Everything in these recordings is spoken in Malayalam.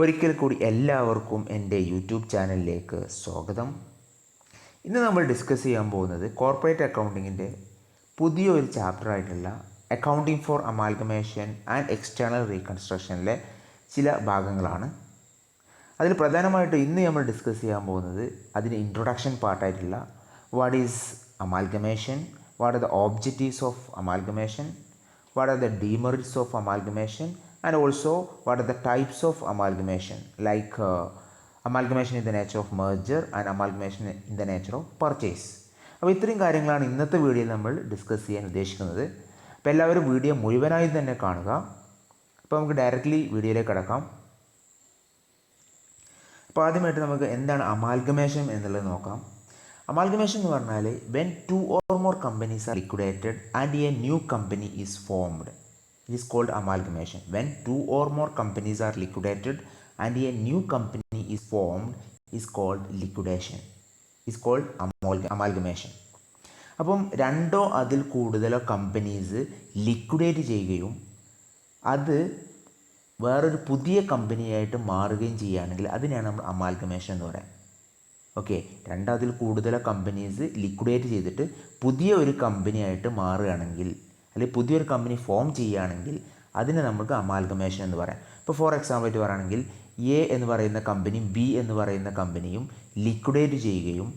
ഒരിക്കൽ കൂടി എല്ലാവർക്കും എൻ്റെ യൂട്യൂബ് ചാനലിലേക്ക് സ്വാഗതം. ഇന്ന് നമ്മൾ ഡിസ്കസ് ചെയ്യാൻ പോകുന്നത് കോർപ്പറേറ്റ് അക്കൗണ്ടിങ്ങിൻ്റെ പുതിയൊരു ചാപ്റ്ററായിട്ടുള്ള accounting for amalgamation and external റീകൺസ്ട്രക്ഷനിലെ ചില ഭാഗങ്ങളാണ്. അതിൽ പ്രധാനമായിട്ട് ഇന്ന് നമ്മൾ ഡിസ്കസ് ചെയ്യാൻ പോകുന്നത് അതിൻ്റെ ഇൻട്രൊഡക്ഷൻ പാർട്ടായിട്ടുള്ള what is amalgamation, what are the objectives of amalgamation, what are the demerits of amalgamation, and also what are the types of amalgamation, like amalgamation in the nature of merger and amalgamation in the nature of purchase. അപ്പോൾ ഇത്രയും കാര്യങ്ങളാണ് ഇന്നത്തെ വീഡിയോയിൽ നമ്മൾ ഡിസ്കസ് ചെയ്യാൻ ഉദ്ദേശിക്കുന്നത്. അപ്പോൾ എല്ലാവരും വീഡിയോ മുഴുവനായി തന്നെ കാണുക. അപ്പോൾ നമുക്ക് ഡയറക്റ്റ്ലി വീഡിയോയിലേക്ക് കടക്കാം. അപ്പോൾ ആദ്യമായിട്ട് നമുക്ക് എന്താണ് അമാൽഗമേഷൻ എന്നുള്ളത് നോക്കാം. അമാൽഗമേഷൻ എന്ന് പറഞ്ഞാൽ when 2 or more companies are liquidated and a new company is formed, it is called amalgamation. When 2 or more companies are liquidated and a new company is formed, is called liquidation, is called amalgamation. അപ്പം രണ്ടോ അതിൽ കൂടുതലോ കമ്പനീസ് ലിക്വിഡേറ്റ് ചെയ്യുകയും അത് വേറൊരു പുതിയ കമ്പനിയായിട്ട് മാറുകയും ചെയ്യുകയാണെങ്കിൽ അതിനെയാണ് നമ്മൾ അമാൽഗമേഷൻ എന്ന് പറയുന്നത്. ഓക്കെ, അതിൽ കൂടുതൽ കമ്പനീസ് ലിക്വിഡേറ്റ് ചെയ്തിട്ട് പുതിയ ഒരു കമ്പനിയായിട്ട് മാറുകയാണെങ്കിൽ അല്ലെങ്കിൽ പുതിയൊരു കമ്പനി ഫോം ചെയ്യുകയാണെങ്കിൽ അതിനെ നമുക്ക് അമാൽഗമേഷൻ എന്ന് പറയാം. ഇപ്പോൾ ഫോർ എക്സാമ്പിൾ ആയിട്ട് പറയുകയാണെങ്കിൽ എ എന്ന് പറയുന്ന കമ്പനിയും ബി എന്ന് പറയുന്ന കമ്പനിയും ലിക്വിഡേറ്റ് ചെയ്യുകയും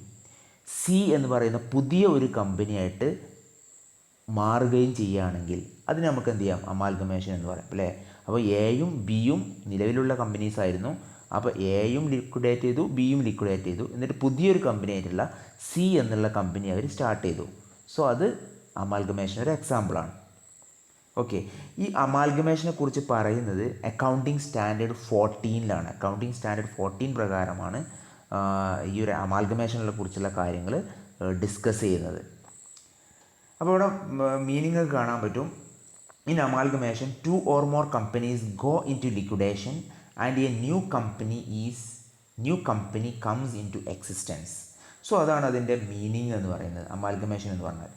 സി എന്ന് പറയുന്ന പുതിയ ഒരു കമ്പനിയായിട്ട് മാറുകയും ചെയ്യുകയാണെങ്കിൽ അതിന് നമുക്ക് എന്ത് ചെയ്യാം, അമാൽഗമേഷൻ എന്ന് പറയാം അല്ലേ. അപ്പോൾ എയും ബിയും നിലവിലുള്ള കമ്പനീസ് ആയിരുന്നു. അപ്പോൾ എയും ലിക്വിഡേറ്റ് ചെയ്തു, ബിയും ലിക്വിഡേറ്റ് ചെയ്തു, എന്നിട്ട് പുതിയൊരു കമ്പനി ആയിട്ടുള്ള സി എന്നുള്ള കമ്പനി അവർ സ്റ്റാർട്ട് ചെയ്തു. സോ അത് അമാൽഗമേഷൻ ഒരു എക്സാമ്പിളാണ്. ഓക്കെ, ഈ അമാൽഗമേഷനെ കുറിച്ച് പറയുന്നത് അക്കൗണ്ടിങ് സ്റ്റാൻഡേർഡ് 14 അക്കൗണ്ടിങ് സ്റ്റാൻഡേർഡ് 14 പ്രകാരമാണ് ഈ ഒരു അമാൽഗമേഷനെ കുറിച്ചുള്ള കാര്യങ്ങൾ ഡിസ്കസ് ചെയ്യുന്നത്. അപ്പോൾ ഇവിടെ മീനിങ് കാണാൻ പറ്റും. In amalgamation 2 or more companies go into liquidation and a new company comes into existence. So അതാണ് അതിൻ്റെ മീനിങ് എന്ന് പറയുന്നത്, അമാൽഗമേഷൻ എന്ന് പറഞ്ഞാൽ.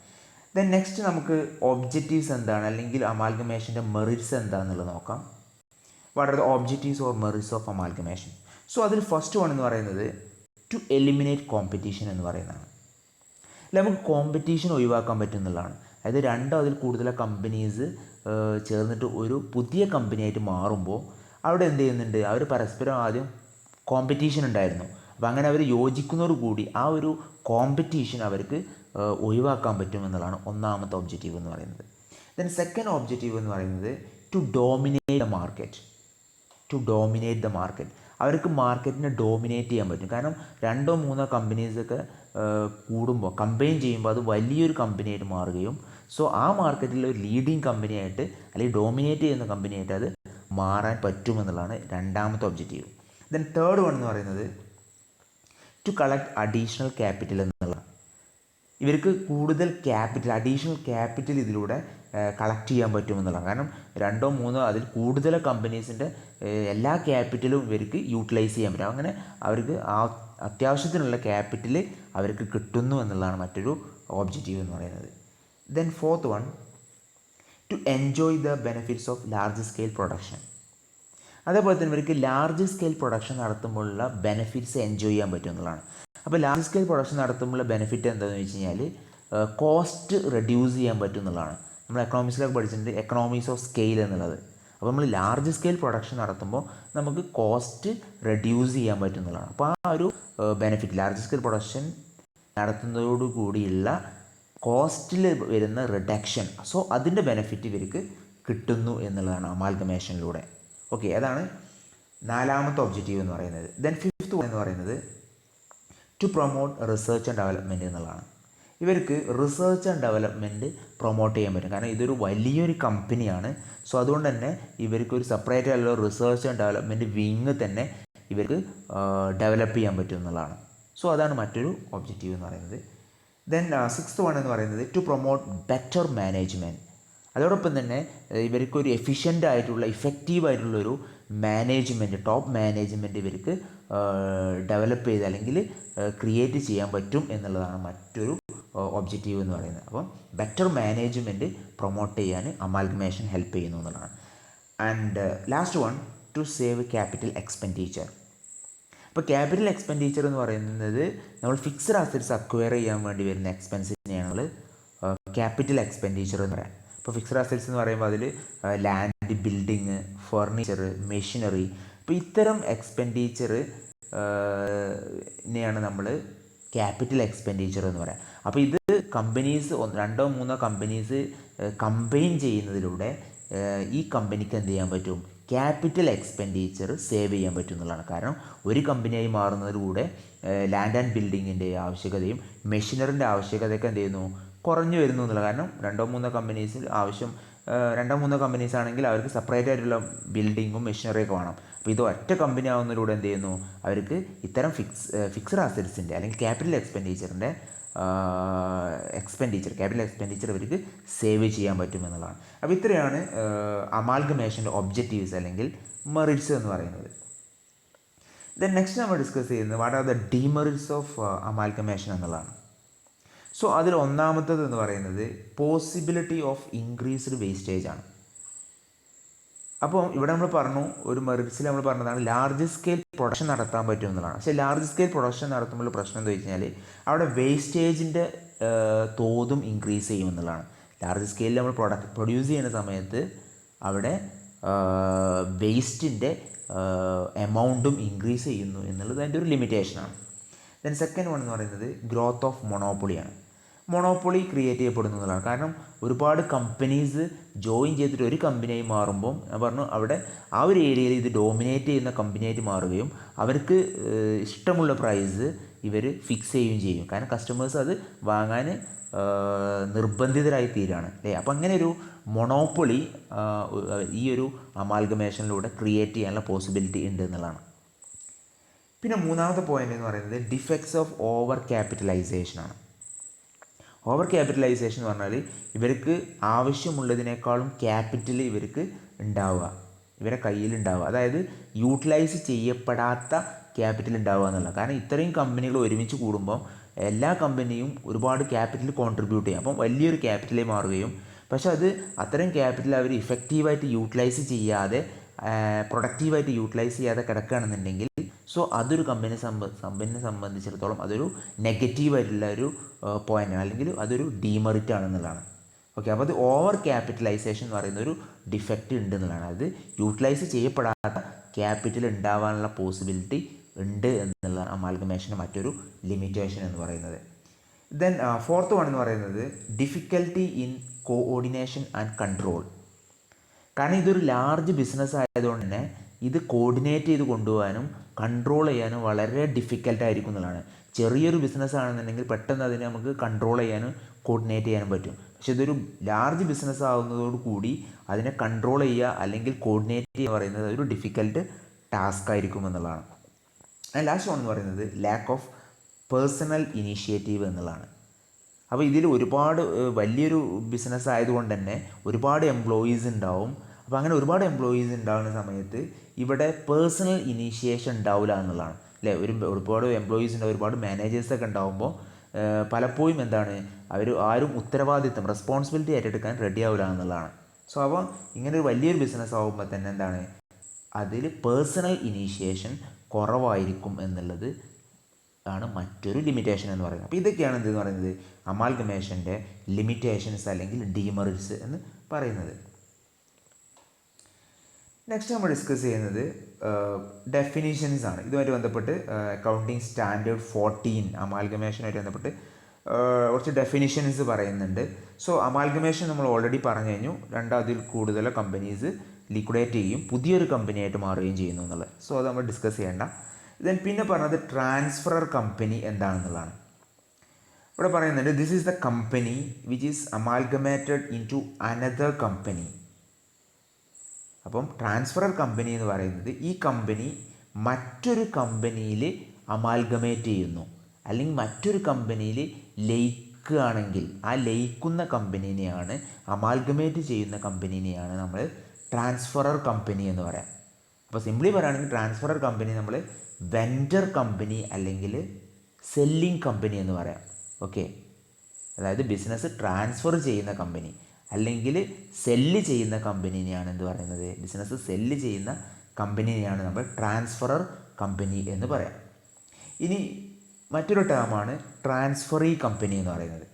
ദെൻ നെക്സ്റ്റ് നമുക്ക് ഒബ്ജക്റ്റീവ്സ് എന്താണ് അല്ലെങ്കിൽ അമാൽഗമേഷൻ്റെ മെറിറ്റ്സ് എന്താണെന്നുള്ളത് നോക്കാം. What are the objectives or merits of amalgamation? So അതിൽ ഫസ്റ്റ് വൺ എന്ന് പറയുന്നത് ടു എലിമിനേറ്റ് കോമ്പറ്റീഷൻ എന്ന് പറയുന്നതാണ്. നമുക്ക് കോമ്പറ്റീഷൻ ഒഴിവാക്കാൻ പറ്റുന്നതാണ്. അതായത് അതിൽ കൂടുതൽ കമ്പനീസ് ചേർന്നിട്ട് ഒരു പുതിയ കമ്പനിയായിട്ട് മാറുമ്പോൾ അവിടെ എന്ത് ചെയ്യുന്നുണ്ട്, അവർ പരസ്പരം ആദ്യം കോമ്പറ്റീഷൻ ഉണ്ടായിരുന്നു. അപ്പോൾ അങ്ങനെ അവർ യോജിക്കുന്നതോടുകൂടി ആ ഒരു കോമ്പറ്റീഷൻ അവർക്ക് ഒഴിവാക്കാൻ പറ്റുമെന്നുള്ളതാണ് ഒന്നാമത്തെ ഒബ്ജക്റ്റീവ് എന്ന് പറയുന്നത്. ദെൻ സെക്കൻഡ് ഒബ്ജക്റ്റീവ് എന്ന് പറയുന്നത് ടു ഡോമിനേറ്റ് ദ മാർക്കറ്റ്. അവർക്ക് മാർക്കറ്റിനെ ഡോമിനേറ്റ് ചെയ്യാൻ പറ്റും. കാരണം 2 or 3 കമ്പനീസൊക്കെ കൂടുമ്പോൾ കമ്പൈൻ ചെയ്യുമ്പോൾ അത് വലിയൊരു കമ്പനിയായിട്ട് മാറുകയും സോ ആ മാർക്കറ്റിൽ ഒരു ലീഡിങ് കമ്പനിയായിട്ട് അല്ലെങ്കിൽ ഡോമിനേറ്റ് ചെയ്യുന്ന കമ്പനിയായിട്ട് അത് മാറാൻ പറ്റുമെന്നുള്ളതാണ് രണ്ടാമത്തെ ഒബ്ജക്റ്റീവ്. ദെൻ തേർഡ് വൺ എന്ന് പറയുന്നത് ടു കളക്ട് അഡീഷണൽ ക്യാപിറ്റൽ എന്നുള്ളതാണ്. ഇവർക്ക് കൂടുതൽ അഡീഷണൽ ക്യാപിറ്റൽ ഇതിലൂടെ കളക്ട് ചെയ്യാൻ പറ്റുമെന്നുള്ളതാണ്. കാരണം 2 or 3 അതിൽ കൂടുതൽ കമ്പനീസിൻ്റെ എല്ലാ ക്യാപിറ്റലും ഇവർക്ക് യൂട്ടിലൈസ് ചെയ്യാൻ പറ്റും. അങ്ങനെ അവർക്ക് അത്യാവശ്യത്തിനുള്ള ക്യാപിറ്റൽ അവർക്ക് കിട്ടുന്നു എന്നുള്ളതാണ് മറ്റൊരു ഒബ്ജക്റ്റീവ് എന്ന് പറയുന്നത്. Then fourth one to enjoy the benefits of large scale production. അതേപോലെ തന്നെ ഇവർക്ക് ലാർജ് സ്കെയിൽ പ്രൊഡക്ഷൻ നടത്തുമ്പോഴുള്ള ബെനിഫിറ്റ്സ് എൻജോയ് ചെയ്യാൻ പറ്റും എന്നുള്ളതാണ്. അപ്പോൾ ലാർജ് സ്കെയിൽ പ്രൊഡക്ഷൻ നടത്തുമ്പോഴുള്ള ബെനിഫിറ്റ് എന്താണെന്ന് വെച്ച് കഴിഞ്ഞാൽ കോസ്റ്റ് റെഡ്യൂസ് ചെയ്യാൻ പറ്റും എന്നുള്ളതാണ്. നമ്മൾ എക്കണോമിക്സിലൊക്കെ പഠിച്ചിട്ടുണ്ട് എക്കണോമീസ് ഓഫ് സ്കെയിൽ എന്നുള്ളത്. അപ്പോൾ നമ്മൾ ലാർജ് സ്കെയിൽ പ്രൊഡക്ഷൻ നടത്തുമ്പോൾ നമുക്ക് കോസ്റ്റ് റെഡ്യൂസ് ചെയ്യാൻ പറ്റും എന്നുള്ളതാണ്. അപ്പോൾ ആ ഒരു ബെനിഫിറ്റ് ലാർജ് സ്കെയിൽ പ്രൊഡക്ഷൻ നടത്തുന്നതോടുകൂടിയുള്ള കോസ്റ്റിൽ വരുന്ന റിഡക്ഷൻ, സോ അതിൻ്റെ ബെനിഫിറ്റ് ഇവർക്ക് കിട്ടുന്നു എന്നുള്ളതാണ് അമാൽഗമേഷനിലൂടെ. ഓക്കെ, അതാണ് 4ാമത്തെ ഒബ്ജക്റ്റീവ് എന്ന് പറയുന്നത്. ദെൻ ഫിഫ്ത്ത് എന്ന് പറയുന്നത് to promote research and development എന്നുള്ളതാണ്. ഇവർക്ക് റിസർച്ച് ആൻഡ് ഡെവലപ്മെൻറ്റ് പ്രൊമോട്ട് ചെയ്യാൻ പറ്റും. കാരണം ഇതൊരു വലിയൊരു കമ്പനിയാണ്. സോ അതുകൊണ്ട് തന്നെ ഇവർക്ക് ഒരു സെപ്പറേറ്റ് ആയിട്ടുള്ള റിസർച്ച് ആൻഡ് ഡെവലപ്മെൻറ്റ് വിങ് തന്നെ ഇവർക്ക് ഡെവലപ്പ് ചെയ്യാൻ പറ്റും എന്നുള്ളതാണ്. സോ അതാണ് മറ്റൊരു ഒബ്ജക്റ്റീവ് എന്ന് പറയുന്നത്. ദെൻ സിക്സ്ത് വൺ എന്ന് പറയുന്നത് ടു പ്രൊമോട്ട് ബെറ്റർ മാനേജ്മെൻറ്റ്. അതോടൊപ്പം തന്നെ ഇവർക്കൊരു എഫിഷ്യൻ്റ് ആയിട്ടുള്ള ഇഫക്റ്റീവായിട്ടുള്ളൊരു മാനേജ്മെൻറ്റ്, ടോപ്പ് മാനേജ്മെൻറ്റ് ഇവർക്ക് ഡെവലപ്പ് ചെയ്ത് അല്ലെങ്കിൽ ക്രിയേറ്റ് ചെയ്യാൻ പറ്റും എന്നുള്ളതാണ് മറ്റൊരു ഒബ്ജക്റ്റീവ് എന്ന് പറയുന്നത്. അപ്പം ബെറ്റർ മാനേജ്മെൻറ്റ് പ്രൊമോട്ട് ചെയ്യാൻ അമാൽഗമേഷൻ ഹെൽപ്പ് ചെയ്യുന്നു എന്നുള്ളതാണ്. And last one two save capital expenditure. അപ്പോൾ ക്യാപിറ്റൽ എക്സ്പെൻഡിച്ചർ എന്ന് പറയുന്നത് നമ്മൾ ഫിക്സഡ് അസറ്റ്സ് അക്വയർ ചെയ്യാൻ വേണ്ടി വരുന്ന എക്സ്പെൻസിനെയാണ് നമ്മൾ ക്യാപിറ്റൽ എക്സ്പെൻഡിച്ചർ എന്ന് പറയാം. ഇപ്പോൾ ഫിക്സഡ് അസറ്റ്സ് എന്ന് പറയുമ്പോൾ അതിൽ ലാൻഡ്, ബിൽഡിങ്, ഫർണിച്ചർ, മെഷീനറി, അപ്പോൾ ഇത്തരം എക്സ്പെൻഡിച്ചർ നെയാണ് നമ്മൾ ക്യാപിറ്റൽ എക്സ്പെൻഡിച്ചർ എന്ന് പറയാം. അപ്പോൾ ഇത് കമ്പനീസ് 2-3 കമ്പനീസ് കമ്പൈൻ ചെയ്യുന്നതിലൂടെ ഈ കമ്പനിക്ക് എന്ത് ചെയ്യാൻ പറ്റും, ക്യാപിറ്റൽ എക്സ്പെൻഡിച്ചർ സേവ് ചെയ്യാൻ പറ്റും എന്നുള്ളതാണ്. കാരണം ഒരു കമ്പനിയായി മാറുന്നതിലൂടെ ലാൻഡ് ആൻഡ് ബിൽഡിങ്ങിൻ്റെ ആവശ്യകതയും മെഷീനറിൻ്റെ ആവശ്യകതയൊക്കെ എന്ത് ചെയ്യുന്നു, കുറഞ്ഞു വരുന്നു എന്നുള്ളത്. കാരണം 2-3 കമ്പനീസിൽ ആവശ്യം 2-3 കമ്പനീസ് ആണെങ്കിൽ അവർക്ക് സെപ്പറേറ്റ് ആയിട്ടുള്ള ബിൽഡിങ്ങും മെഷീനറിയൊക്കെ വേണം. അപ്പോൾ ഇത് ഒറ്റ കമ്പനി ആവുന്നതിലൂടെ എന്ത് ചെയ്യുന്നു, അവർക്ക് ഇത്തരം ഫിക്സഡ് അസറ്റ്സിൻ്റെ അല്ലെങ്കിൽ ക്യാപിറ്റൽ എക്സ്പെൻഡിച്ചറിൻ്റെ ക്യാപിറ്റൽ എക്സ്പെൻഡിച്ചർ അവർക്ക് സേവ് ചെയ്യാൻ പറ്റും എന്നുള്ളതാണ്. അപ്പോൾ ഇത്രയാണ് അമാൽഗമേഷൻ്റെ ഒബ്ജക്റ്റീവ്സ് അല്ലെങ്കിൽ മെറിറ്റ്സ് എന്ന് പറയുന്നത്. ദെൻ നെക്സ്റ്റ് നമ്മൾ ഡിസ്കസ് ചെയ്യുന്നത് what are the demerits of amalgamation എന്നുള്ളതാണ്. സോ അതിൽ ഒന്നാമത്തത് എന്ന് പറയുന്നത് പോസിബിലിറ്റി ഓഫ് ഇൻക്രീസ്ഡ് വേസ്റ്റേജ് ആണ്. അപ്പോൾ ഇവിടെ നമ്മൾ പറഞ്ഞു, ഒരു മെറിറ്റ്സിൽ നമ്മൾ പറഞ്ഞതാണ് ലാർജ് സ്കെയിൽ പ്രൊഡക്ഷൻ നടത്താൻ പറ്റും എന്നുള്ളതാണ്. പക്ഷേ ലാർജ് സ്കെയിൽ പ്രൊഡക്ഷൻ നടത്തുമ്പോൾ പ്രശ്നം എന്താ വെച്ച് കഴിഞ്ഞാൽ അവിടെ വേസ്റ്റേജിൻ്റെ തോതും ഇൻക്രീസ് ചെയ്യും എന്നുള്ളതാണ്. ലാർജ് സ്കെയിലിൽ നമ്മൾ പ്രൊഡ്യൂസ് ചെയ്യുന്ന സമയത്ത് അവിടെ വേസ്റ്റിൻ്റെ എമൗണ്ടും ഇൻക്രീസ് ചെയ്യുന്നു എന്നുള്ളത് അതിൻ്റെ ഒരു ലിമിറ്റേഷനാണ്. ദെൻ സെക്കൻഡ് വൺ എന്ന് പറയുന്നത് ഗ്രോത്ത് ഓഫ് മൊണോപ്പൊളിയാണ്. മൊണോപ്പൊളി ക്രിയേറ്റ് ചെയ്യപ്പെടുന്നു എന്നുള്ളതാണ്. കാരണം ഒരുപാട് കമ്പനീസ് ജോയിൻ ചെയ്തിട്ട് ഒരു കമ്പനിയായി മാറുമ്പം ഞാൻ പറഞ്ഞു അവിടെ ആ ഒരു ഏരിയയിൽ ഇത് ഡോമിനേറ്റ് ചെയ്യുന്ന കമ്പനിയായിട്ട് മാറുകയും അവർക്ക് ഇഷ്ടമുള്ള പ്രൈസ് ഇവർ ഫിക്സ് ചെയ്യുകയും ചെയ്യും. കാരണം കസ്റ്റമേഴ്സ് അത് വാങ്ങാൻ നിർബന്ധിതരായി തീരുകയാണ് അല്ലേ. അപ്പോൾ അങ്ങനെ ഒരു മൊണോപ്പൊളി ഈ ഒരു അമാൽഗമേഷനിലൂടെ ക്രിയേറ്റ് ചെയ്യാനുള്ള പോസിബിലിറ്റി ഉണ്ട് എന്നുള്ളതാണ്. പിന്നെ മൂന്നാമത്തെ പോയിന്റ് എന്ന് പറയുന്നത് ഡിഫക്ട്സ് ഓഫ് ഓവർ ക്യാപിറ്റലൈസേഷനാണ്. ഓവർ ക്യാപിറ്റലൈസേഷൻ എന്ന് പറഞ്ഞാൽ ഇവർക്ക് ആവശ്യമുള്ളതിനേക്കാളും ക്യാപിറ്റൽ ഇവർക്ക് ഉണ്ടാവുക, ഇവരെ കയ്യിലുണ്ടാവുക, അതായത് യൂട്ടിലൈസ് ചെയ്യപ്പെടാത്ത ക്യാപിറ്റൽ ഉണ്ടാവുക എന്നുള്ള. കാരണം ഇത്രയും കമ്പനികൾ ഒരുമിച്ച് കൂടുമ്പോൾ എല്ലാ കമ്പനിയും ഒരുപാട് ക്യാപിറ്റൽ കോൺട്രിബ്യൂട്ട് ചെയ്യും. അപ്പം വലിയൊരു ക്യാപിറ്റലായി മാറുകയും പക്ഷേ അത് അത്തരം ക്യാപിറ്റൽ അവർ ഇഫക്റ്റീവായിട്ട് യൂട്ടിലൈസ് ചെയ്യാതെ പ്രൊഡക്റ്റീവായിട്ട് യൂട്ടിലൈസ് ചെയ്യാതെ കിടക്കുകയാണെന്നുണ്ടെങ്കിൽ സോ അതൊരു കമ്പനിയെ സംബന്ധിച്ചിടത്തോളം അതൊരു നെഗറ്റീവായിട്ടുള്ള ഒരു പോയിൻ്റാണ്, അല്ലെങ്കിൽ അതൊരു ഡീമെറിറ്റ് ആണെന്നുള്ളതാണ്. ഓക്കെ, അപ്പോൾ അത് ഓവർ ക്യാപിറ്റലൈസേഷൻ എന്ന് പറയുന്ന ഒരു ഡിഫക്റ്റ് ഉണ്ട് എന്നുള്ളതാണ്. അത് യൂട്ടിലൈസ് ചെയ്യപ്പെടാത്ത ക്യാപിറ്റൽ ഉണ്ടാവാനുള്ള പോസിബിലിറ്റി ഉണ്ട് എന്നുള്ളതാണ് അമാൽഗമേഷൻ്റെ മറ്റൊരു ലിമിറ്റേഷൻ എന്ന് പറയുന്നത്. ദെൻ ഫോർത്ത് വൺ എന്ന് പറയുന്നത് difficulty in coordination and control. കാരണം ഇതൊരു ലാർജ് ബിസിനസ് ആയതുകൊണ്ട് തന്നെ ഇത് കോർഡിനേറ്റ് ചെയ്ത് കൊണ്ടുപോകാനും കൺട്രോൾ ചെയ്യാനും വളരെ ഡിഫിക്കൽട്ടായിരിക്കും എന്നുള്ളതാണ്. ചെറിയൊരു ബിസിനസ് ആണെന്നുണ്ടെങ്കിൽ പെട്ടെന്ന് അതിനെ നമുക്ക് കൺട്രോൾ ചെയ്യാനും കോർഡിനേറ്റ് ചെയ്യാനും പറ്റും. പക്ഷേ ഇതൊരു ലാർജ് ബിസിനസ് ആകുന്നതോടുകൂടി അതിനെ കൺട്രോൾ ചെയ്യുക അല്ലെങ്കിൽ കോർഡിനേറ്റ് ചെയ്യുക പറയുന്നത് ഒരു ഡിഫിക്കൽട്ട് ടാസ്ക് ആയിരിക്കും എന്നുള്ളതാണ്. ലാസ്റ്റ് വൺ എന്ന് പറയുന്നത് ലാക്ക് ഓഫ് പേഴ്സണൽ ഇനീഷ്യേറ്റീവ് എന്നുള്ളതാണ്. അപ്പോൾ ഇതിൽ ഒരുപാട് വലിയൊരു ബിസിനസ് ആയതുകൊണ്ട് തന്നെ ഒരുപാട് എംപ്ലോയീസ് ഉണ്ടാവും. അപ്പോൾ അങ്ങനെ ഒരുപാട് എംപ്ലോയീസ് ഉണ്ടാകുന്ന സമയത്ത് ഇവിടെ പേഴ്സണൽ ഇനീഷ്യേഷൻ ഉണ്ടാവില്ല എന്നുള്ളതാണ് അല്ലേ. ഒരുപാട് എംപ്ലോയീസ് ഉണ്ടാവും, ഒരുപാട് മാനേജേഴ്സൊക്കെ ഉണ്ടാകുമ്പോൾ പലപ്പോഴും എന്താണ് ആരും ഉത്തരവാദിത്തം റെസ്പോൺസിബിലിറ്റി ഏറ്റെടുക്കാൻ റെഡി ആവില്ല എന്നുള്ളതാണ്. സോ അപ്പോൾ ഇങ്ങനെ ഒരു വലിയൊരു ബിസിനസ് ആകുമ്പോൾ തന്നെ എന്താണ് അതിൽ പേഴ്സണൽ ഇനീഷ്യേഷൻ കുറവായിരിക്കും എന്നുള്ളത് ആണ് മറ്റൊരു ലിമിറ്റേഷൻ എന്ന് പറയുന്നത്. അപ്പോൾ ഇതൊക്കെയാണ് എന്തെന്ന് പറയുന്നത് അമാൽഗമേഷൻ്റെ ലിമിറ്റേഷൻസ് അല്ലെങ്കിൽ ഡീമെറിറ്റ്സ് എന്ന് പറയുന്നത്. നെക്സ്റ്റ് നമ്മൾ ഡിസ്കസ് ചെയ്യുന്നത് ഡെഫിനിഷൻസ് ആണ്. ഇതുമായിട്ട് ബന്ധപ്പെട്ട് അക്കൗണ്ടിങ് സ്റ്റാൻഡേർഡ് 14 അമാൽഗമേഷനുമായിട്ട് ബന്ധപ്പെട്ട് കുറച്ച് ഡെഫിനിഷൻസ് പറയുന്നുണ്ട്. സോ അമാൽഗമേഷൻ നമ്മൾ ഓൾറെഡി പറഞ്ഞു കഴിഞ്ഞു, അതിൽ കൂടുതൽ കമ്പനീസ് ലിക്വിഡേറ്റ് ചെയ്യും, പുതിയൊരു കമ്പനിയായിട്ട് മാറുകയും ചെയ്യുന്നു എന്നുള്ളത്. സോ അത് നമ്മൾ ഡിസ്കസ് ചെയ്യേണ്ട. ദെൻ പിന്നെ പറഞ്ഞത് ട്രാൻസ്ഫറർ കമ്പനി എന്താണെന്നുള്ളതാണ്. ഇവിടെ പറയുന്നുണ്ട് this is the company which is amalgamated into another company. അപ്പം ട്രാൻസ്ഫറർ കമ്പനി എന്ന് പറയുന്നത് ഈ കമ്പനി മറ്റൊരു കമ്പനിയിൽ അമാൽഗമേറ്റ് ചെയ്യുന്നു, അല്ലെങ്കിൽ മറ്റൊരു കമ്പനിയിൽ ലയിക്കുകയാണെങ്കിൽ ആ ലയിക്കുന്ന കമ്പനീനെയാണ് അമാൽഗമേറ്റ് ചെയ്യുന്ന കമ്പനീനെയാണ് നമ്മൾ ട്രാൻസ്ഫറർ കമ്പനി എന്ന് പറയാം. അപ്പോൾ സിംപ്ലി പറയുകയാണെങ്കിൽ ട്രാൻസ്ഫറർ കമ്പനി നമ്മൾ വെൻഡർ കമ്പനി അല്ലെങ്കിൽ സെല്ലിംഗ് കമ്പനി എന്ന് പറയാം. ഓക്കെ, അതായത് ബിസിനസ് ട്രാൻസ്ഫർ ചെയ്യുന്ന കമ്പനി അല്ലെങ്കിൽ സെല്ല് ചെയ്യുന്ന കമ്പനീനെയാണ് എന്ത് പറയുന്നത്, ബിസിനസ് സെല്ല് ചെയ്യുന്ന കമ്പനിയെയാണ് നമ്മൾ ട്രാൻസ്ഫറർ കമ്പനി എന്ന് പറയാം. ഇനി മറ്റൊരു ടേമാണ് ട്രാൻസ്ഫറി കമ്പനി എന്ന് പറയുന്നത്.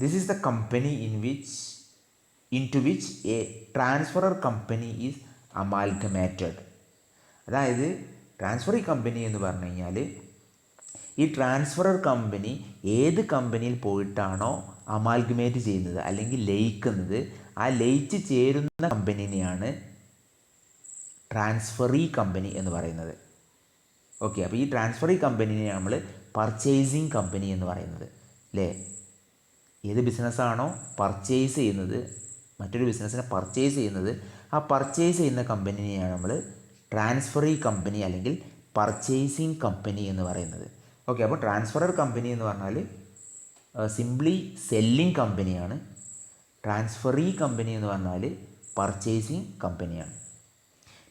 This is the company into which a transferor company is amalgamated. അതായത് ട്രാൻസ്ഫറി കമ്പനി എന്ന് പറഞ്ഞു കഴിഞ്ഞാൽ ഈ ട്രാൻസ്ഫറർ കമ്പനി ഏത് കമ്പനിയിൽ പോയിട്ടാണോ അമാൽഗമേറ്റ് ചെയ്യുന്നത് അല്ലെങ്കിൽ ലയിക്കുന്നത്, ആ ലയിച്ച് ചേരുന്ന കമ്പനിനെയാണ് ട്രാൻസ്ഫറി കമ്പനി എന്ന് പറയുന്നത്. ഓക്കെ, അപ്പോൾ ഈ ട്രാൻസ്ഫറി കമ്പനിനെ നമ്മൾ പർച്ചേസിങ് കമ്പനി എന്ന് പറയുന്നത് അല്ലേ. ഏത് ബിസിനസ്സാണോ പർച്ചേസ് ചെയ്യുന്നത്, മറ്റൊരു ബിസിനസ്സിനെ പർച്ചേസ് ചെയ്യുന്നത്, ആ പർച്ചേസ് ചെയ്യുന്ന കമ്പനിനെയാണ് നമ്മൾ ട്രാൻസ്ഫറി കമ്പനി അല്ലെങ്കിൽ പർച്ചേസിങ് കമ്പനി എന്ന് പറയുന്നത്. ഓക്കെ, അപ്പോൾ ട്രാൻസ്ഫറർ കമ്പനി എന്ന് പറഞ്ഞാൽ സിംപ്ലി സെല്ലിംഗ് കമ്പനിയാണ്. ട്രാൻസ്ഫറി കമ്പനി എന്ന് പറഞ്ഞാൽ പർച്ചേസിങ് കമ്പനിയാണ്.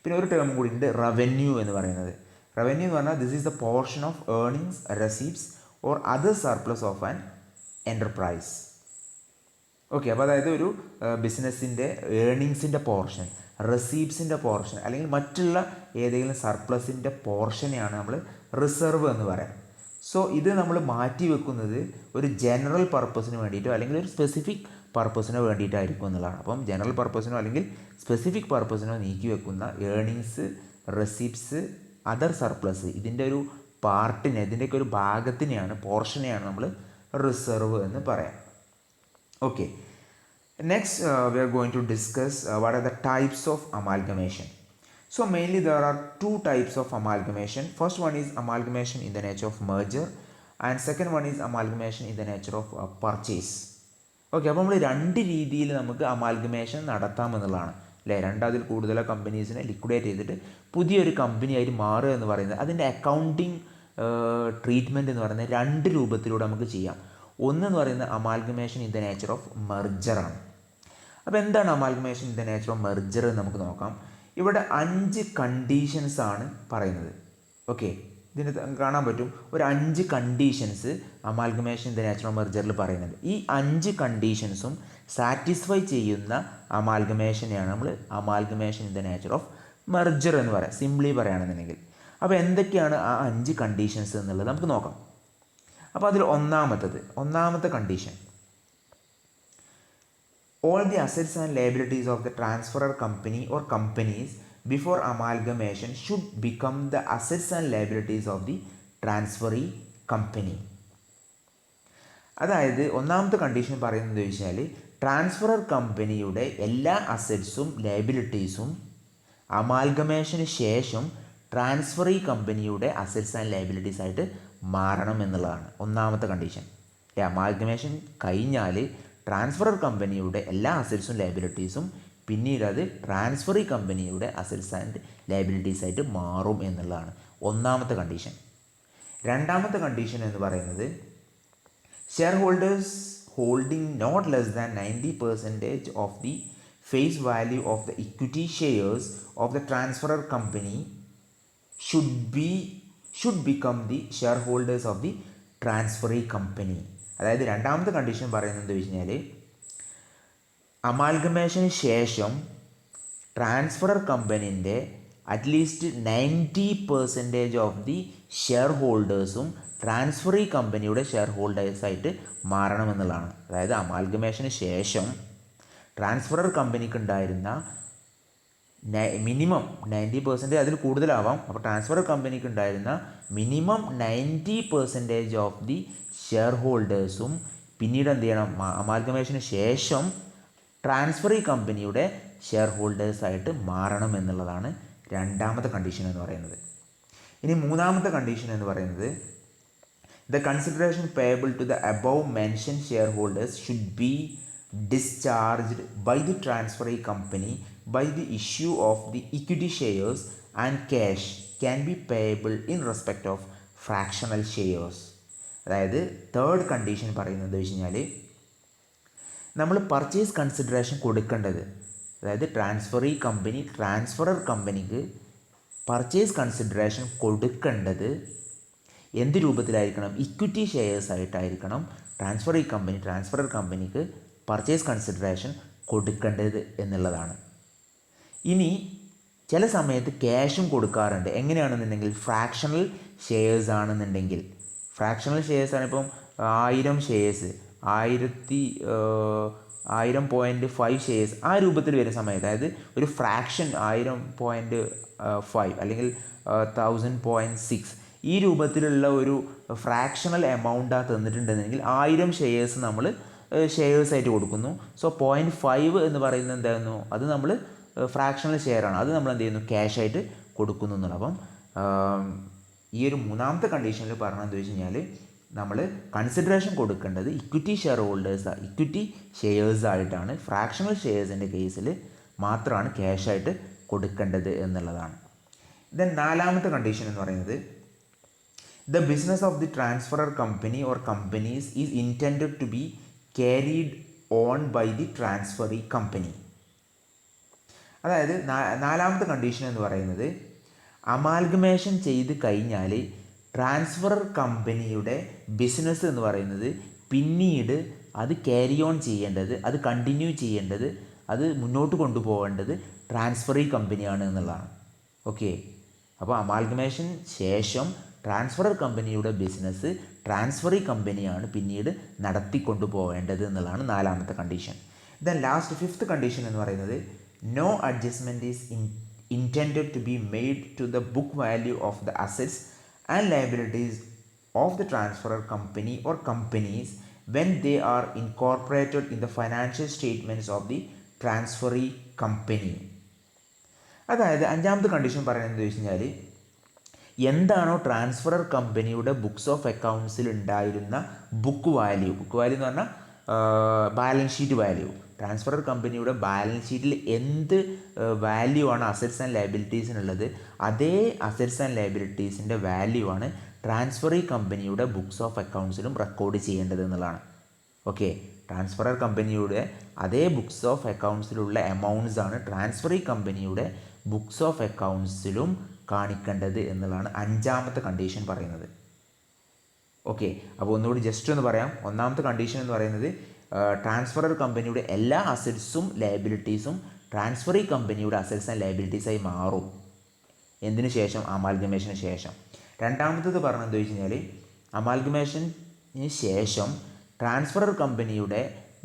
പിന്നെ ഒരു ടേം കൂടി ഉണ്ട്, റവന്യൂ എന്ന് പറയുന്നത്. റവന്യൂ എന്ന് പറഞ്ഞാൽ this is the portion of earnings, receipts or other surplus of an enterprise. Okay, അപ്പോൾ അതായത് ഒരു ബിസിനസ്സിൻ്റെ ഏർണിങ്സിൻ്റെ പോർഷൻ, റെസീപ്റ്റ്സിൻ്റെ പോർഷൻ അല്ലെങ്കിൽ മറ്റുള്ള ഏതെങ്കിലും സർപ്ലസിൻ്റെ പോർഷനെയാണ് നമ്മൾ റിസർവ് എന്ന് പറയാം. സോ ഇത് നമ്മൾ മാറ്റി വെക്കുന്നത് ഒരു ജനറൽ പർപ്പസിന് വേണ്ടിയിട്ടോ അല്ലെങ്കിൽ ഒരു സ്പെസിഫിക് പർപ്പസിനോ വേണ്ടിയിട്ടായിരിക്കും എന്നുള്ളതാണ്. അപ്പം ജനറൽ പർപ്പസിനോ അല്ലെങ്കിൽ സ്പെസിഫിക് പർപ്പസിനോ നീക്കി വെക്കുന്ന ഏർണിങ്സ്, റെസീപ്റ്റ്സ്, അതർ സർപ്ലസ്, ഇതിൻ്റെ ഒരു പാർട്ടിനെ, ഇതിൻ്റെയൊക്കെ ഒരു ഭാഗത്തിനെയാണ്, പോർഷനെയാണ് നമ്മൾ റിസർവ് എന്ന് പറയാം. Okay, next we are going to discuss what are the types of amalgamation. So mainly there are two types of amalgamation. First one is amalgamation in the nature of merger and second one is amalgamation in the nature of purchase. Okay, അപ്പോൾ നമ്മൾ രണ്ട് രീതിയിൽ നമുക്ക് അമാൽഗമേഷൻ നടത്താമെന്നുള്ളതാണ് അല്ലേ. രണ്ടതിൽ കൂടുതൽ കമ്പനീസിനെ ലിക്വിഡേറ്റ് ചെയ്തിട്ട് പുതിയൊരു കമ്പനിയായിട്ട് മാറുക എന്ന് പറയുന്നത്, അതിൻ്റെ അക്കൗണ്ടിങ് ട്രീറ്റ്മെൻറ്റ് എന്ന് പറയുന്നത് രണ്ട് രൂപത്തിലൂടെ നമുക്ക് ചെയ്യാം. ഒന്നെന്ന് പറയുന്നത് amalgamation in the nature of മെർജറാണ്. അപ്പോൾ എന്താണ് amalgamation in the nature of merger എന്ന് നമുക്ക് നോക്കാം. ഇവിടെ 5 കണ്ടീഷൻസ് ആണ് പറയുന്നത്. ഓക്കെ, ഇതിന് കാണാൻ പറ്റും ഒരു 5 conditions amalgamation in the nature of മെർജറിൽ പറയുന്നുണ്ട്. ഈ 5 കണ്ടീഷൻസും സാറ്റിസ്ഫൈ ചെയ്യുന്ന അമാൽഗമേഷനെയാണ് നമ്മൾ amalgamation in the nature of merger എന്ന് പറയാം, സിംപ്ലി പറയുകയാണെന്നുണ്ടെങ്കിൽ. അപ്പോൾ എന്തൊക്കെയാണ് ആ 5 കണ്ടീഷൻസ് എന്നുള്ളത് നമുക്ക് നോക്കാം. അപ്പോൾ അതിൽ ഒന്നാമത്തെ condition, all the assets and liabilities of the transferor company or companies before amalgamation should become the assets and liabilities of the transferee company. അതായത് ഒന്നാമത്തെ കണ്ടീഷൻ പറയുന്നത് വെച്ചാൽ ട്രാൻസ്ഫറർ കമ്പനിയുടെ എല്ലാ അസറ്റ്സും ലയബിലിറ്റീസും അമാൽഗമേഷന് ശേഷം ട്രാൻസ്ഫറി കമ്പനിയുടെ അസറ്റ്സ് ആൻഡ് ലയബിലിറ്റീസ് ആയിട്ട് മാറണം എന്നുള്ളതാണ് ഒന്നാമത്തെ കണ്ടീഷൻ. അമാൽഗമേഷൻ കഴിഞ്ഞാൽ ട്രാൻസ്ഫറർ കമ്പനിയുടെ എല്ലാ അസറ്റ്സും ലയബിലിറ്റീസും പിന്നീട് അത് ട്രാൻസ്ഫറി കമ്പനിയുടെ അസറ്റ്സ് ആൻഡ് ലയബിലിറ്റീസ് ആയിട്ട് മാറും എന്നുള്ളതാണ് ഒന്നാമത്തെ കണ്ടീഷൻ. രണ്ടാമത്തെ കണ്ടീഷൻ എന്ന് പറയുന്നത് share holders holding not less than 90% of the face value of the equity shares of the transferor company should become the shareholders of the transferee company. അതായത് രണ്ടാമത്തെ കണ്ടീഷൻ പറയുന്നത് എന്താ വെച്ച് കഴിഞ്ഞാൽ അമാൽഗമേഷന് ശേഷം ട്രാൻസ്ഫറർ കമ്പനീൻ്റെ അറ്റ്ലീസ്റ്റ് 90% ഓഫ് ദി ഷെയർ ഹോൾഡേഴ്സും ട്രാൻസ്ഫറി കമ്പനിയുടെ ഷെയർ ഹോൾഡേഴ്സായിട്ട് മാറണമെന്നുള്ളതാണ്. അതായത് അമാൽഗമേഷന് ശേഷം ട്രാൻസ്ഫറർ കമ്പനിക്ക് ഉണ്ടായിരുന്ന മിനിമം 90%, അതിൽ കൂടുതലാവാം. അപ്പോൾ ട്രാൻസ്ഫറർ കമ്പനിക്ക് ഉണ്ടായിരുന്ന മിനിമം 90% ഓഫ് ദി ഷെയർ ഹോൾഡേഴ്സും പിന്നീട് എന്ത് ചെയ്യണം, അമാൽഗമേഷന് ശേഷം ട്രാൻസ്ഫറി കമ്പനിയുടെ ഷെയർ ഹോൾഡേഴ്സായിട്ട് മാറണം എന്നുള്ളതാണ് രണ്ടാമത്തെ കണ്ടീഷൻ എന്ന് പറയുന്നത്. ഇനി മൂന്നാമത്തെ കണ്ടീഷൻ എന്ന് പറയുന്നത് the consideration payable to the above mentioned shareholders should be discharged by the transferee company by the issue of the equity shares and cash can be payable in respect of fractional shares. അതായത് തേർഡ് കണ്ടീഷൻ പറയുന്നത് വെച്ച് കഴിഞ്ഞാൽ നമ്മൾ പർച്ചേസ് കൺസിഡറേഷൻ കൊടുക്കേണ്ടത്, അതായത് ട്രാൻസ്ഫറർ കമ്പനിക്ക് പർച്ചേസ് കൺസിഡറേഷൻ കൊടുക്കേണ്ടത് എന്ത് രൂപത്തിലായിരിക്കണം, ഇക്വിറ്റി ഷെയർസ് ആയിട്ടായിരിക്കണം ട്രാൻസ്ഫറർ കമ്പനിക്ക് പർച്ചേസ് കൺസിഡറേഷൻ കൊടുക്കേണ്ടത് എന്നുള്ളതാണ്. ഇനി ചില സമയത്ത് ക്യാഷും കൊടുക്കാറുണ്ട്. എങ്ങനെയാണെന്നുണ്ടെങ്കിൽ ഫ്രാക്ഷണൽ ഷെയർസ് ആണെന്നുണ്ടെങ്കിൽ, ഫ്രാക്ഷണൽ ഷെയർസ് ആണ്. ഇപ്പം 1000 ഷെയർസ് 1000.5 ഷെയർസ് ആ രൂപത്തിൽ വരുന്ന സമയത്ത്, അതായത് ഒരു ഫ്രാക്ഷൻ 1000.5 അല്ലെങ്കിൽ 1000.6 ഈ രൂപത്തിലുള്ള ഒരു ഫ്രാക്ഷണൽ എമൗണ്ടാ തന്നിട്ടുണ്ടെങ്കിൽ 1000 ഷെയർസ് നമ്മൾ ഷെയർസ് ആയിട്ട് കൊടുക്കുന്നു. സോ 0.5 എന്ന് പറയുന്നത് എന്തായിരുന്നു, അത് നമ്മൾ ഫ്രാക്ഷണൽ ഷെയറാണ്, അത് നമ്മൾ എന്ത് ചെയ്യുന്നു, ക്യാഷ് ആയിട്ട് കൊടുക്കുന്നു എന്നുള്ളത്. അപ്പം ഈ ഒരു മൂന്നാമത്തെ കണ്ടീഷനിൽ പറഞ്ഞത് എന്താ വെച്ച് കഴിഞ്ഞാൽ, നമ്മൾ കൺസിഡറേഷൻ കൊടുക്കേണ്ടത് equity share holders, equity shares ആയിട്ടാണ്. ഫ്രാക്ഷണൽ ഷെയർസിൻ്റെ കേസിൽ മാത്രമാണ് ക്യാഷായിട്ട് കൊടുക്കേണ്ടത് എന്നുള്ളതാണ്. ദെൻ നാലാമത്തെ കണ്ടീഷൻ എന്ന് പറയുന്നത്, the business of the transferor company or companies is intended to be carried on by the transferee company. അതായത് നാലാമത്തെ കണ്ടീഷൻ എന്ന് പറയുന്നത്, അമാൽഗമേഷൻ ചെയ്ത് കഴിഞ്ഞാൽ ട്രാൻസ്ഫറർ കമ്പനിയുടെ ബിസിനസ് എന്ന് പറയുന്നത് പിന്നീട് അത് ക്യാരി ഓൺ ചെയ്യേണ്ടത്, അത് കണ്ടിന്യൂ ചെയ്യേണ്ടത്, അത് മുന്നോട്ട് കൊണ്ടുപോകേണ്ടത് ട്രാൻസ്ഫറി കമ്പനിയാണ് എന്നുള്ളതാണ്. ഓക്കെ, അപ്പോൾ അമാൽഗമേഷൻ ശേഷം ട്രാൻസ്ഫറർ കമ്പനിയുടെ ബിസിനസ് ട്രാൻസ്ഫറി കമ്പനിയാണ് പിന്നീട് നടത്തിക്കൊണ്ടു പോകേണ്ടത് എന്നുള്ളതാണ് നാലാമത്തെ condition. Then last fifth condition എന്ന് പറയുന്നത്, no adjustment is intended to be made to the book value of the assets and liabilities of the transferor company or companies when they are incorporated in the financial statements of the transferee company. അതായത് അഞ്ചാമത്തെ കണ്ടീഷൻ പറയുന്നത് എന്താ വെച്ച് കഴിഞ്ഞാൽ, എന്താണോ ട്രാൻസ്ഫറർ കമ്പനിയുടെ ബുക്സ് ഓഫ് അക്കൗണ്ട്സിൽ ഉണ്ടായിരുന്ന ബുക്ക് വാല്യൂ എന്ന് പറഞ്ഞാൽ ബാലൻസ് ഷീറ്റ് വാല്യൂ, ട്രാൻസ്ഫറർ കമ്പനിയുടെ ബാലൻസ് ഷീറ്റിൽ എന്ത് വാല്യൂ ആണ് അസറ്റ്സ് ആൻഡ് ലയബിലിറ്റീസിനുള്ളത്, അതേ അസറ്റ്സ് ആൻഡ് ലയബിലിറ്റീസിൻ്റെ വാല്യൂ ആണ് ട്രാൻസ്ഫറി കമ്പനിയുടെ ബുക്സ് ഓഫ് അക്കൗണ്ട്സിലും റെക്കോർഡ് ചെയ്യേണ്ടത് എന്നുള്ളതാണ്. ഓക്കെ, ട്രാൻസ്ഫറർ കമ്പനിയുടെ അതേ ബുക്സ് ഓഫ് അക്കൗണ്ട്സിലുള്ള എമൗണ്ട്സ് ആണ് ട്രാൻസ്ഫറി കമ്പനിയുടെ ബുക്സ് ഓഫ് അക്കൗണ്ട്സിലും കാണിക്കേണ്ടത് എന്നുള്ളതാണ് അഞ്ചാമത്തെ കണ്ടീഷൻ പറയുന്നത്. ഓക്കെ, അപ്പോൾ ഒന്നുകൂടി ജസ്റ്റ് ഒന്ന് പറയാം. ഒന്നാമത്തെ കണ്ടീഷൻ എന്ന് പറയുന്നത്, ട്രാൻസ്ഫറർ കമ്പനിയുടെ എല്ലാ അസറ്റ്സും ലയബിലിറ്റീസും ട്രാൻസ്ഫറി കമ്പനിയുടെ അസറ്റ്സ് ആൻഡ് ലയബിലിറ്റീസായി മാറും. എന്തിനു ശേഷം? അമാൽഗമേഷന് ശേഷം. രണ്ടാമത്തേത് പറഞ്ഞത് എന്താ വെച്ച് കഴിഞ്ഞാൽ, അമാൽഗമേഷന് ശേഷം ട്രാൻസ്ഫറർ കമ്പനിയുടെ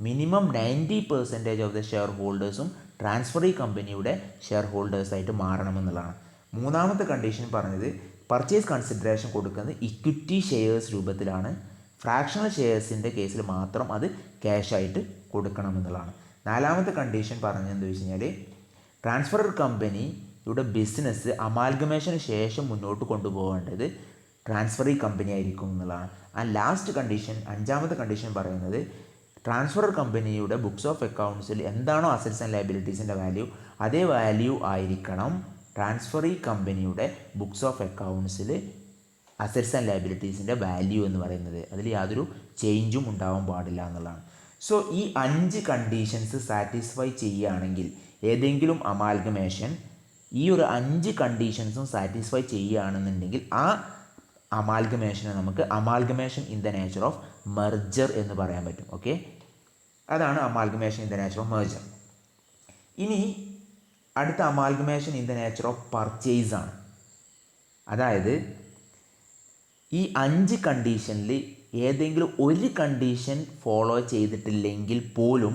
മിനിമം 90% ഓഫ് ദ ഷെയർ ഹോൾഡേഴ്സും ട്രാൻസ്ഫറി കമ്പനിയുടെ ഷെയർ ഹോൾഡേഴ്സായിട്ട് മാറണമെന്നുള്ളതാണ്. മൂന്നാമത്തെ കണ്ടീഷൻ പറഞ്ഞത്, പർച്ചേസ് കൺസിഡറേഷൻ കൊടുക്കുന്നത് ഇക്വിറ്റി ഷെയർസ് രൂപത്തിലാണ്. ഫ്രാക്ഷണൽ ഷെയർസിൻ്റെ കേസിൽ മാത്രം അത് ക്യാഷായിട്ട് കൊടുക്കണമെന്നുള്ളതാണ്. നാലാമത്തെ കണ്ടീഷൻ പറഞ്ഞത് എന്താ വെച്ച് കഴിഞ്ഞാൽ, ട്രാൻസ്ഫറർ കമ്പനിയുടെ ബിസിനസ് അമാൽഗമേഷന് ശേഷം മുന്നോട്ട് കൊണ്ടുപോകേണ്ടത് ട്രാൻസ്ഫറി കമ്പനി ആയിരിക്കും എന്നുള്ളതാണ്. ലാസ്റ്റ് കണ്ടീഷൻ, അഞ്ചാമത്തെ കണ്ടീഷൻ പറയുന്നത്, ട്രാൻസ്ഫറർ കമ്പനിയുടെ ബുക്സ് ഓഫ് അക്കൗണ്ട്സിൽ എന്താണോ അസറ്റ്സ് ആൻഡ് ലയബിലിറ്റീസിൻ്റെ വാല്യൂ, അതേ വാല്യൂ ആയിരിക്കണം ട്രാൻസ്ഫറി കമ്പനിയുടെ ബുക്സ് ഓഫ് അക്കൗണ്ട്സിൽ അസറ്റ്സ് ആൻഡ് ലയബിലിറ്റീസിൻ്റെ വാല്യൂ എന്ന് പറയുന്നത്. അതിൽ യാതൊരു ചേഞ്ചും ഉണ്ടാവാൻ പാടില്ല എന്നുള്ളതാണ്. സോ ഈ 5 കണ്ടീഷൻസ് സാറ്റിസ്ഫൈ ചെയ്യുകയാണെങ്കിൽ, ഏതെങ്കിലും അമാൽഗമേഷൻ ഈ ഒരു 5 കണ്ടീഷൻസും സാറ്റിസ്ഫൈ ചെയ്യുകയാണെന്നുണ്ടെങ്കിൽ ആ അമാൽഗമേഷനെ നമുക്ക് amalgamation in the nature of merger എന്ന് പറയാൻ പറ്റും. ഓക്കെ, അതാണ് amalgamation in the nature of merger. ഇനി അടുത്ത amalgamation in the nature of purchase ആണ്. അതായത് ഈ 5 കണ്ടീഷനിൽ ഏതെങ്കിലും ഒരു കണ്ടീഷൻ ഫോളോ ചെയ്തിട്ടില്ലെങ്കിൽ പോലും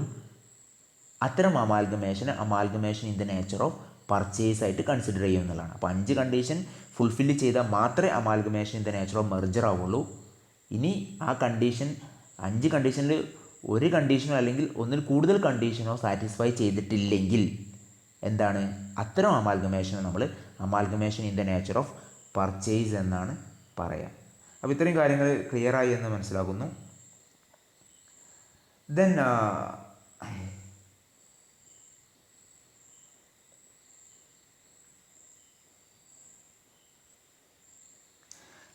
അത്തരം amalgamation in the nature of purchase ആയിട്ട് കൺസിഡർ ചെയ്യും എന്നുള്ളതാണ്. അപ്പോൾ 5 കണ്ടീഷൻ ഫുൾഫിൽ ചെയ്താൽ മാത്രമേ amalgamation in the nature of merger ആവുള്ളൂ. ഇനി ആ 5 കണ്ടീഷനിൽ ഒരു കണ്ടീഷനോ അല്ലെങ്കിൽ ഒന്നിൽ കൂടുതൽ കണ്ടീഷനോ സാറ്റിസ്ഫൈ ചെയ്തിട്ടില്ലെങ്കിൽ എന്താണ്, അത്തരം അമാൽഗമേഷനെ നമ്മൾ amalgamation in the nature of purchase എന്നാണ് പറയുക. അപ്പോൾ ഇത്രയും കാര്യങ്ങൾ ക്ലിയറായി എന്ന് മനസ്സിലാക്കുന്നു. ദെൻ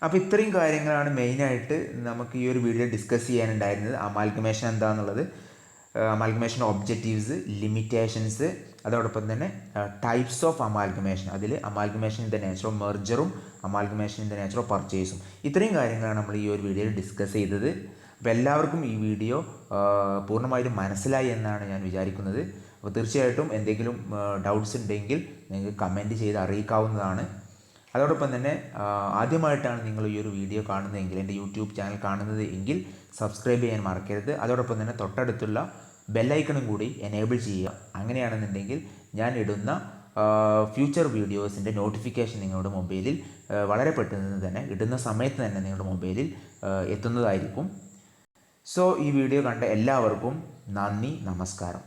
അപ്പോൾ ഇത്രയും കാര്യങ്ങളാണ് മെയിനായിട്ട് നമുക്ക് ഈ ഒരു വീഡിയോ ഡിസ്കസ് ചെയ്യാനുണ്ടായിരുന്നത്. അമാൽഗമേഷൻ എന്താണെന്നുള്ളത്, അമാൽഗമേഷൻ ഒബ്ജക്റ്റീവ്സ്, ലിമിറ്റേഷൻസ്, അതോടൊപ്പം തന്നെ ടൈപ്സ് ഓഫ് അമാൽഗമേഷൻ, അതിൽ amalgamation in the nature of മെർജറും amalgamation in the nature of പർച്ചേസും, ഇത്രയും കാര്യങ്ങളാണ് നമ്മൾ ഈ ഒരു വീഡിയോയിൽ ഡിസ്കസ് ചെയ്തത്. അപ്പോൾ എല്ലാവർക്കും ഈ വീഡിയോ പൂർണ്ണമായിട്ടും മനസ്സിലായി എന്നാണ് ഞാൻ വിചാരിക്കുന്നത്. അപ്പോൾ തീർച്ചയായിട്ടും എന്തെങ്കിലും ഡൗട്ട്സ് ഉണ്ടെങ്കിൽ നിങ്ങൾക്ക് കമൻറ്റ് ചെയ്ത് അറിയിക്കാവുന്നതാണ്. അതോടൊപ്പം തന്നെ ആദ്യമായിട്ടാണ് നിങ്ങൾ ഈ ഒരു വീഡിയോ കാണുന്നതെങ്കിൽ, എൻ്റെ യൂട്യൂബ് ചാനൽ കാണുന്നത് എങ്കിൽ സബ്സ്ക്രൈബ് ചെയ്യാൻ മറക്കരുത്. അതോടൊപ്പം തന്നെ തൊട്ടടുത്തുള്ള ബെല്ലൈക്കണും കൂടി എനേബിൾ ചെയ്യുക. അങ്ങനെയാണെന്നുണ്ടെങ്കിൽ ഞാൻ ഇടുന്ന ഫ്യൂച്ചർ വീഡിയോസിൻ്റെ നോട്ടിഫിക്കേഷൻ നിങ്ങളുടെ മൊബൈലിൽ വളരെ പെട്ടെന്ന് തന്നെ ഇടുന്ന സമയത്ത് തന്നെ നിങ്ങളുടെ മൊബൈലിൽ എത്തുന്നതായിരിക്കും. സോ ഈ വീഡിയോ കണ്ട എല്ലാവർക്കും നന്ദി, നമസ്കാരം.